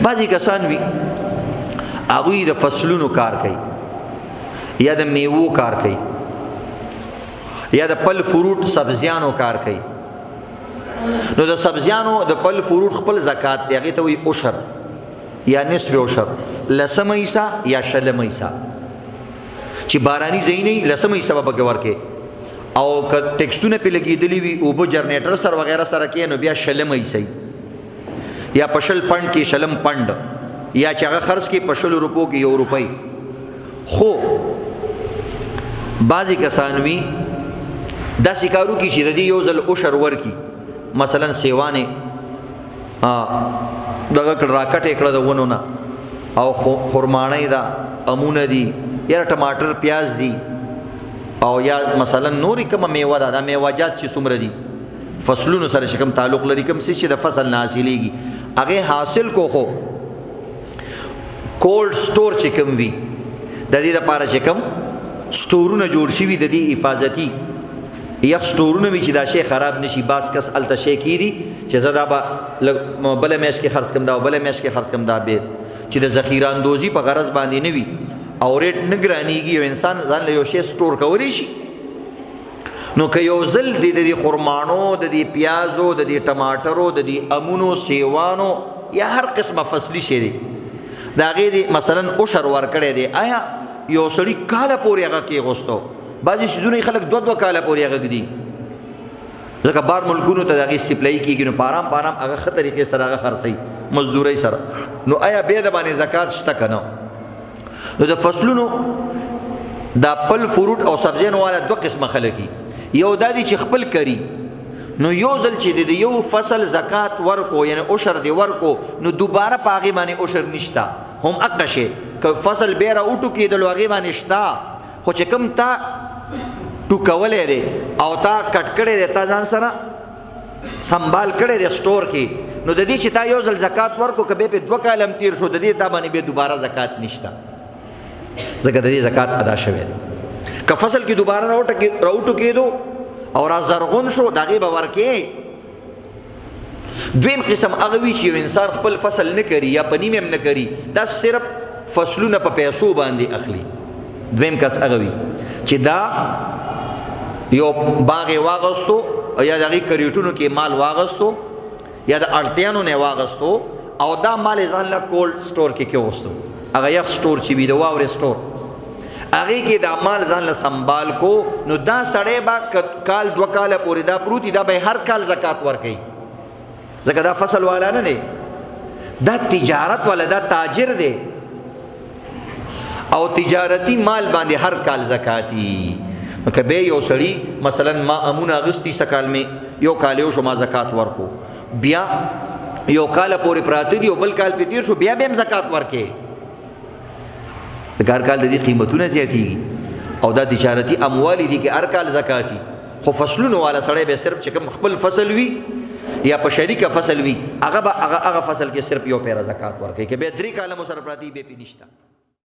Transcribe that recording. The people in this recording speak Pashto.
بعضی کسان وي هغوی د فصلونو کار کوي یا د میوو کار کوي یا د پل فروټ سبزیانو کار کوي. نو د سبزیانو د پل فروټ خپل زکات دی، هغې ته وایي عشر یا نصف عشر، لسمه حصه یا شلمه حصه. چې باراني ځای نه وي لسمه حصه به پکې ورکې، او که ټیکسونه پې لګېدلي وي اوبه جنریټر سره وغیره سره کې نو بیا شلمه حصه یا په شل پنډ کې شلم پنډ، یا چې هغه خرڅ کې په 100 روپو کې 1 روپۍ. خو بعضې کسان وي داسې کارو کې چې د دې یو ځل عشر ورکي، مثلا سیوانې دغه کړه راکټې کړه د ونو نه، او خرماڼۍ ده، امونه دي، یا ټماټر پیاز دي، او یا مثلا نورې کومه میوه ده، دا میوهجات چې څومره دي فصلونو سره چې کوم تعلق لري، کوم څه چې د فصل نه حاصلېږي هغې حاصل کو. خو کولډ سټور چې کوم وي د دې دپاره چې کوم سټورونه جوړ شوي د دې حفاظتي یخ سټورونه وي چې دا شی خراب نشي. بعض کس هلته شی کېدي چې زه دا به بله میاشت کې خرڅ کړم، دا بله میاشت کې خرڅ کړم، دا بې چې د ذخیره اندوزي په غرض باندې نه وي او ریټ نه ګرانېږي، یو انسان ځان له یو شی سټور کولی شي. نو که یو ځل د دې خرمانو، د دې پیازو، د دې ټماټرو، د دې امونو، سیوانو یا هر قسمه فصلي شی دی د هغې د مثلا عشر ورکړی دی، آیا یو سړي کاله پورې هغه کېغوستو؟ بعضې څیزونه یې خلک 2 کاله پورې هغه ږدي، ځکه بار ملکونو ته د هغې سپلایي کېږي، نو په ارام په ارام هغه ښه طریقې سره هغه خرڅوي مزدورۍ سره. نو آیا بیا د باندې زکات شته که نه؟ نو د فصلونو دا پل فروټ او سبزیانو والا 2 قسمه خلک دي. یو دا دی چې خپل کری، نو یو ځل چې د یو فصل زکات ورکو یعنی عشر دی ورکو، نو دوباره په هغې باندې عشر نشته. هم اقه شی که فصل بیا راوټو کېدلو هغې باندې شته، خو چې کوم تا ټوکولی دی او تا کټ کړی دی، تا ځان سره سنبال کړی دی سټور کې، نو د دې چې تا یو ځل زکات ورکو که بیا پې 2 کاله هم تیر شو، د دې تا باندې بیا دوباره زکات نشته، ځکه د دې زکات ادا شوی دی. که فصل کې دوباره راوټو کېدو او را زرغون شو د هغې به ورکې. دویم قسم هغه وي چې یو انسان خپل فصل نه کری یا په نیم هم نه کری، دا صرف فصلونه په پیسو باندې اخلي. دویم کس هغه وي چې دا یو باغ یې واغستو یا د هغې کریټونو کې مال واغستو یا د اړتیانو نه یې واغستو او دا مال یې ځان له کولډ سټور کې کېغوستو، هغه یخ سټور چې وي د واورې سټور، هغې کې دا مال ځان له سنبال کو. نو دا سړی به کال 2 کاله پورې دا پروت وي، دا به هر کال زکات ورکوي، ځکه دا فصل والا نه دی، دا تجارت والا، دا تاجر دی او تجارتی مال باندې هر کال زکاتی. نو که بیا یو سړي مثلا ما امونه اغستی سکال می یو کال یو شو ما زکات ورکو، بیا یو کال پورې پراته دي او بل کال پې تیر شو، بیا هم زکات ورکې، هر کال د دې قیمتونه زیاتېږي او دا تجارتي اموال دي کې هر کال زکاتي. خو فصلونو والا سړی به صرف چې کوم خپل فصل وي یا په شریکه فصل وي، هغه به هغه فصل کې صرف یو پیره زکات ورکوي، که بیا 3 کاله مو سره پراته وي بیا پې نشته.